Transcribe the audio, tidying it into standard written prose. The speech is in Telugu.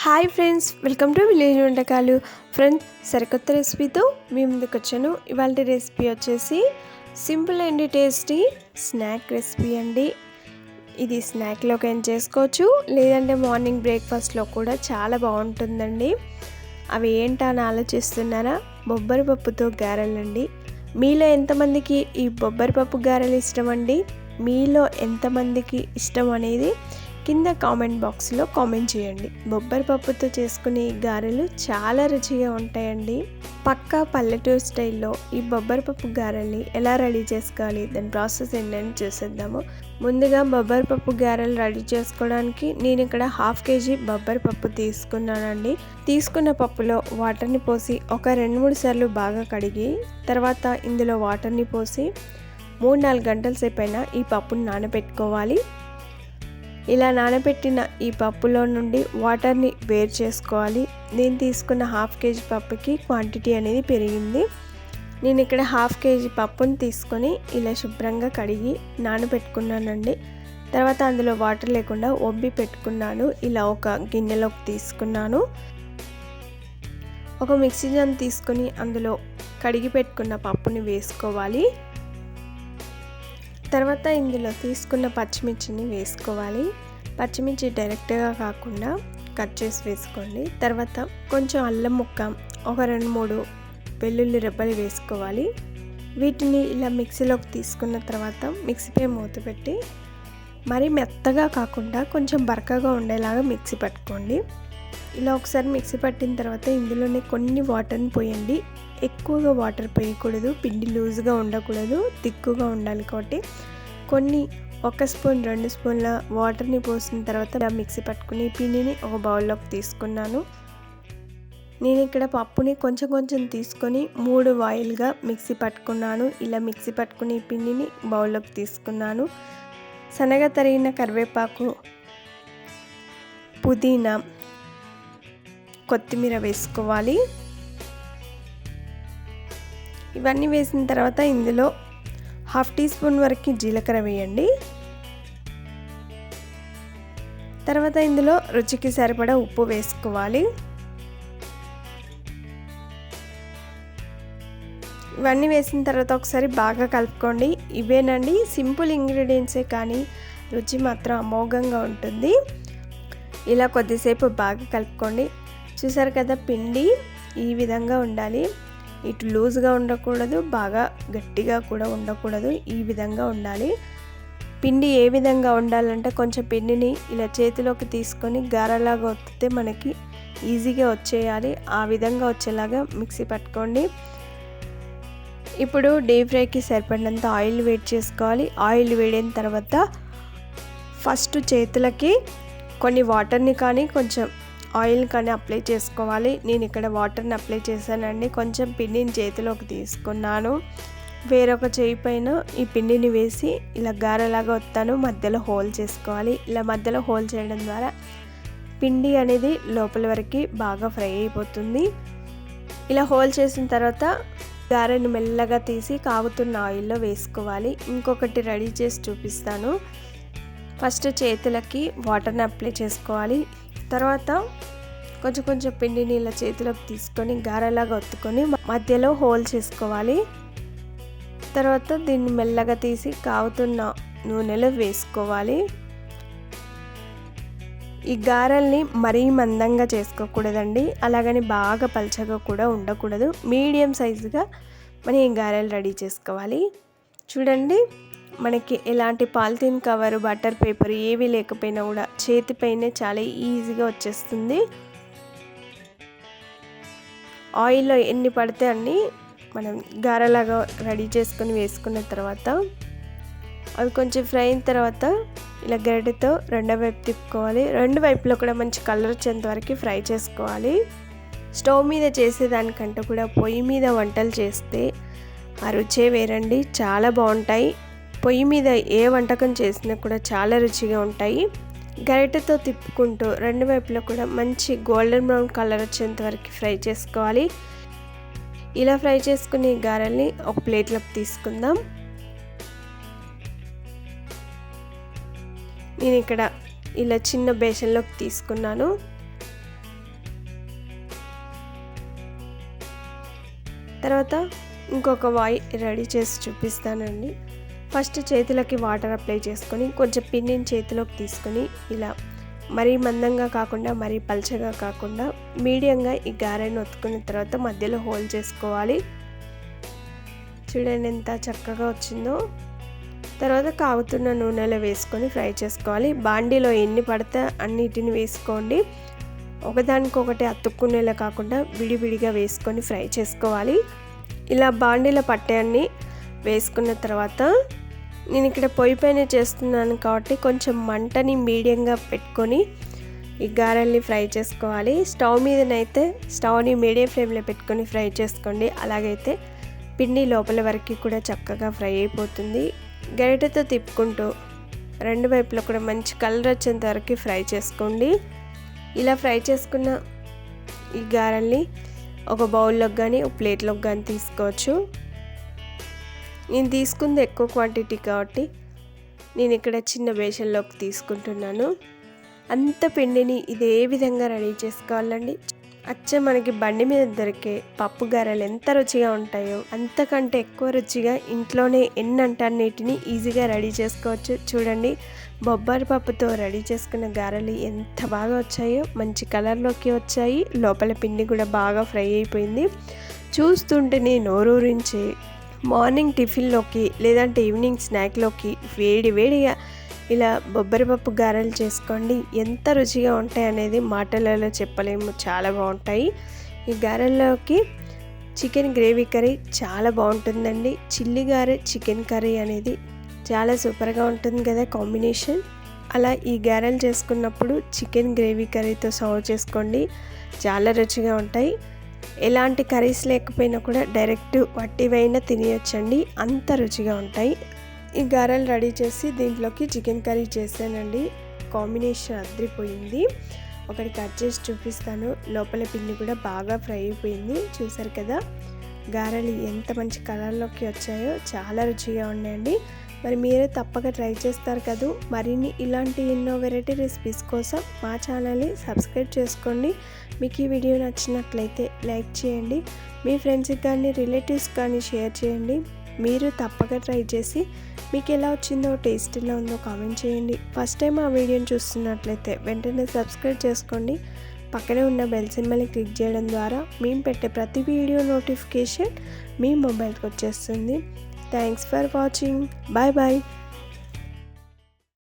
Hi friends, welcome to village వంటకాలు. ఫ్రెండ్స్, సరికొత్త రెసిపీతో మీ ముందుకు వచ్చాను. ఇవాళ రెసిపీ వచ్చేసి simple and tasty snack recipe అండి. ఇది స్నాక్లోకి ఏం చేసుకోవచ్చు, లేదంటే మార్నింగ్ బ్రేక్ఫాస్ట్లో కూడా చాలా బాగుంటుందండి. అవి ఏంటని ఆలోచిస్తున్నారా? బొబ్బరి పప్పుతో గారెలండి. మీలో ఎంతమందికి ఈ బొబ్బరి పప్పు గారెలు ఇష్టం అండి? మీలో ఎంతమందికి ఇష్టం అనేది కింద కామెంట్ బాక్స్లో కామెంట్ చేయండి. బొబ్బరి పప్పుతో చేసుకునే గారెలు చాలా రుచిగా ఉంటాయండి. పక్కా పల్లెటూరు స్టైల్లో ఈ బొబ్బరి పప్పు గారెల్ని ఎలా రెడీ చేసుకోవాలి, దాని ప్రాసెస్ ఏంటని చూసేద్దాము. ముందుగా బొబ్బరి పప్పు గారెలు రెడీ చేసుకోవడానికి నేను ఇక్కడ 1/2 kg బొబ్బరి పప్పు తీసుకున్నానండి. తీసుకున్న పప్పులో వాటర్ని పోసి ఒక 2-3 సార్లు బాగా కడిగి తర్వాత ఇందులో వాటర్ని పోసి 3-4 గంటల సేపు అయినా ఈ పప్పును నానబెట్టుకోవాలి. ఇలా నానబెట్టిన ఈ పప్పులో నుండి వాటర్ని వేరు చేసుకోవాలి. నేను తీసుకున్న 1/2 kg పప్పుకి క్వాంటిటీ అనేది పెరిగింది. నేను ఇక్కడ 1/2 kg పప్పుని తీసుకొని ఇలా శుభ్రంగా కడిగి నానబెట్టుకున్నానండి. తర్వాత అందులో వాటర్ లేకుండా ఒబ్బి పెట్టుకున్నాను. ఇలా ఒక గిన్నెలోకి తీసుకున్నాను. ఒక మిక్సీ జార్ తీసుకొని అందులో కడిగి పెట్టుకున్న పప్పుని వేసుకోవాలి. తర్వాత ఇందులో తీసుకున్న పచ్చిమిర్చిని వేసుకోవాలి. పచ్చిమిర్చి డైరెక్ట్గా కాకుండా కట్ చేసి వేసుకోండి. తర్వాత కొంచెం అల్లం ముక్క, ఒక 2-3 వెల్లుల్లి రెబ్బలు వేసుకోవాలి. వీటిని ఇలా మిక్సీలోకి తీసుకున్న తర్వాత మిక్సీపై మూత పెట్టి మరీ మెత్తగా కాకుండా కొంచెం బరకగా ఉండేలాగా మిక్సీ పట్టుకోండి. ఇలా ఒకసారి మిక్సీ పట్టిన తర్వాత ఇందులోనే కొన్ని వాటర్ని పోయండి. ఎక్కువగా వాటర్ పోయకూడదు, పిండి లూజ్గా ఉండకూడదు, తిక్కుగా ఉండాలి. కాబట్టి కొన్ని 1 స్పూన్ 2 స్పూన్ల వాటర్ని పోసిన తర్వాత ఇలా మిక్సీ పట్టుకుని పిండిని ఒక బౌల్లోకి తీసుకున్నాను. నేను ఇక్కడ పప్పుని కొంచెం కొంచెం తీసుకొని 3 వాయిల్గా మిక్సీ పట్టుకున్నాను. ఇలా మిక్సీ పట్టుకుని పిండిని బౌల్లోకి తీసుకున్నాను. సన్నగా తరిగిన కరివేపాకు, పుదీనా, కొత్తిమీర వేసుకోవాలి. ఇవన్నీ వేసిన తర్వాత ఇందులో 1/2 టీ స్పూన్ వరకు జీలకర్ర వేయండి. తర్వాత ఇందులో రుచికి సరిపడా ఉప్పు వేసుకోవాలి. ఇవన్నీ వేసిన తర్వాత ఒకసారి బాగా కలుపుకోండి. ఇవేనండి సింపుల్ ఇంగ్రీడియంట్సే, కానీ రుచి మాత్రం అమోఘంగా ఉంటుంది. ఇలా కొద్దిసేపు బాగా కలుపుకోండి. చూసారు కదా, పిండి ఈ విధంగా ఉండాలి. ఇటు లూజ్గా ఉండకూడదు, బాగా గట్టిగా కూడా ఉండకూడదు, ఈ విధంగా ఉండాలి. పిండి ఏ విధంగా ఉండాలంటే కొంచెం పిండిని ఇలా చేతిలోకి తీసుకొని గారెలాగా ఒత్తితే మనకి ఈజీగా వచ్చేయాలి. ఆ విధంగా వచ్చేలాగా మిక్సీ పట్టుకోండి. ఇప్పుడు డీప్ ఫ్రైకి సరిపడినంత ఆయిల్ వేడి చేసుకోవాలి. ఆయిల్ వేడిన తర్వాత ఫస్ట్ చేతులకి కొన్ని వాటర్ని కానీ కొంచెం ఆయిల్ కానీ అప్లై చేసుకోవాలి. నేను ఇక్కడ వాటర్ని అప్లై చేశానండి. కొంచెం పిండిని చేతిలోకి తీసుకున్నాను. వేరొక చేయి పైన ఈ పిండిని వేసి ఇలా గారెలాగా వస్తాను. మధ్యలో హోల్ చేసుకోవాలి. ఇలా మధ్యలో హోల్ చేయడం ద్వారా పిండి అనేది లోపల వరకు బాగా ఫ్రై అయిపోతుంది. ఇలా హోల్ చేసిన తర్వాత గారెని మెల్లగా తీసి కాగుతున్న ఆయిల్లో వేసుకోవాలి. ఇంకొకటి రెడీ చేసి చూపిస్తాను. ఫస్ట్ చేతులకి వాటర్ని అప్లై చేసుకోవాలి. తర్వాత కొంచెం కొంచెం పిండిని ఇలా చేతిలోకి తీసుకొని గారెలాగా ఒత్తుకొని మధ్యలో హోల్ చేసుకోవాలి. తర్వాత దీన్ని మెల్లగా తీసి కాగుతున్న నూనెలో వేసుకోవాలి. ఈ గారెల్ని మరీ మందంగా చేసుకోకూడదండి, అలాగని బాగా పల్చగా కూడా ఉండకూడదు. మీడియం సైజుగా మనం ఈ గారెలు రెడీ చేసుకోవాలి. చూడండి, మనకి ఎలాంటి పాలిథిన్ కవర్, బటర్ పేపర్ ఏవి లేకపోయినా కూడా చేతిపైనే చాలా ఈజీగా వచ్చేస్తుంది. ఆయిల్లో ఎన్ని పడితే అన్ని మనం గారెలాగా రెడీ చేసుకొని వేసుకున్న తర్వాత అవి కొంచెం ఫ్రై అయిన తర్వాత ఇలా గరిటెతో రెండో వైపు తిప్పుకోవాలి. రెండు వైపులో కూడా మంచి కలర్ వచ్చేంత వరకు ఫ్రై చేసుకోవాలి. స్టవ్ మీద చేసేదానికంటే కూడా పొయ్యి మీద వంటలు చేస్తే ఆ రుచే వేరండి, చాలా బాగుంటాయి. పొయ్యి మీద ఏ వంటకం చేసినా కూడా చాలా రుచిగా ఉంటాయి. గరిటెతో తిప్పుకుంటూ రెండు వైపులో కూడా మంచి గోల్డెన్ బ్రౌన్ కలర్ వచ్చేంత వరకు ఫ్రై చేసుకోవాలి. ఇలా ఫ్రై చేసుకుని గారెల్ని ఒక ప్లేట్లోకి తీసుకుందాం. నేను ఇక్కడ ఇలా చిన్న బేషన్లోకి తీసుకున్నాను. తర్వాత ఇంకొక వాయి రెడీ చేసి చూపిస్తానండి. ఫస్ట్ చేతులకి వాటర్ అప్లై చేసుకొని కొంచెం పిండిని చేతిలోకి తీసుకొని ఇలా మరీ మందంగా కాకుండా మరీ పల్చగా కాకుండా మీడియంగా ఈ గారెను ఒత్తుకున్న తర్వాత మధ్యలో హోల్ చేసుకోవాలి. చూడండి ఎంత చక్కగా వచ్చిందో. తర్వాత కాగుతున్న నూనెలో వేసుకొని ఫ్రై చేసుకోవాలి. బాండీలో ఎన్ని పడితే అన్నిటిని వేసుకోండి. ఒకదానికొకటి అతుక్కునేలా కాకుండా విడివిడిగా వేసుకొని ఫ్రై చేసుకోవాలి. ఇలా బాండీలో పట్టే అన్ని వేసుకున్న తర్వాత నేను ఇక్కడ పొయ్యి పైన చేస్తున్నాను కాబట్టి కొంచెం మంటని మీడియంగా పెట్టుకొని ఈ గారెల్ని ఫ్రై చేసుకోవాలి. స్టవ్ మీదనైతే స్టవ్ని మీడియం ఫ్లేమ్లో పెట్టుకొని ఫ్రై చేసుకోండి. అలాగైతే పిండి లోపల వరకు కూడా చక్కగా ఫ్రై అయిపోతుంది. గరిటెతో తిప్పుకుంటూ రెండు వైపులా కూడా మంచి కలర్ వచ్చేంత వరకు ఫ్రై చేసుకోండి. ఇలా ఫ్రై చేసుకున్న ఈ గారెల్ని ఒక బౌల్లోకి కానీ ఒక ప్లేట్లోకి కానీ తీసుకోవచ్చు. నేను తీసుకుంది ఎక్కువ క్వాంటిటీ కాబట్టి నేను ఇక్కడ చిన్న బేషన్లోకి తీసుకుంటున్నాను. అంత పిండిని ఇదే విధంగా రెడీ చేసుకోవాలండి. అచ్చం మనకి బండి మీద దొరికే పప్పు గారెలు ఎంత రుచిగా ఉంటాయో అంతకంటే ఎక్కువ రుచిగా ఇంట్లోనే ఎన్నంటన్నిటిని ఈజీగా రెడీ చేసుకోవచ్చు. చూడండి, బొబ్బరి పప్పుతో రెడీ చేసుకున్న గారెలు ఎంత బాగా వచ్చాయో, మంచి కలర్లోకి వచ్చాయి. లోపల పిండి కూడా బాగా ఫ్రై అయిపోయింది. చూస్తుంటేనే నోరూరించి మార్నింగ్ టిఫిన్లోకి లేదంటే ఈవినింగ్ స్నాక్లోకి వేడిగా ఇలా బొబ్బరి పప్పు గారెలు చేసుకోండి. ఎంత రుచిగా ఉంటాయి అనేది మాటలలో చెప్పలేము, చాలా బాగుంటాయి. ఈ గారెల్లోకి చికెన్ గ్రేవీ కర్రీ చాలా బాగుంటుందండి. చిల్లి గారె చికెన్ కర్రీ అనేది చాలా సూపర్గా ఉంటుంది కదా కాంబినేషన్. అలా ఈ గారెలు చేసుకున్నప్పుడు చికెన్ గ్రేవీ కర్రీతో సర్వ్ చేసుకోండి, చాలా రుచిగా ఉంటాయి. ఎలాంటి కర్రీస్ లేకపోయినా కూడా డైరెక్ట్ వట్టివైనా తినేయొచ్చండి, అంత రుచిగా ఉంటాయి. ఈ గారెలు రెడీ చేసి దీంట్లోకి చికెన్ కర్రీ చేశానండి. కాంబినేషన్ అదిరిపోయింది. ఒకటి కట్ చేసి చూపిస్తాను. లోపల పిండి కూడా బాగా ఫ్రై అయిపోయింది. చూసారు కదా గారెలు ఎంత మంచి కలర్లోకి వచ్చాయో, చాలా రుచిగా ఉన్నాయండి. మరి మీరే తప్పక ట్రై చేస్తారు కదా. మరిన్ని ఇలాంటి ఎన్నో వెరైటీ రెసిపీస్ కోసం మా ఛానల్ని సబ్స్క్రైబ్ చేసుకోండి. మీకు ఈ వీడియో నచ్చినట్లయితే లైక్ చేయండి. మీ ఫ్రెండ్స్కి కానీ రిలేటివ్స్ కానీ షేర్ చేయండి. మీరు తప్పక ట్రై చేసి మీకు ఎలా వచ్చిందో, టేస్ట్ ఎలా ఉందో కామెంట్ చేయండి. ఫస్ట్ టైం ఆ వీడియోని చూస్తున్నట్లయితే వెంటనే సబ్స్క్రైబ్ చేసుకోండి. పక్కనే ఉన్న బెల్ సింబల్ని క్లిక్ చేయడం ద్వారా మేము పెట్టే ప్రతి వీడియో నోటిఫికేషన్ మీ మొబైల్కి వచ్చేస్తుంది. Thanks for watching. Bye bye.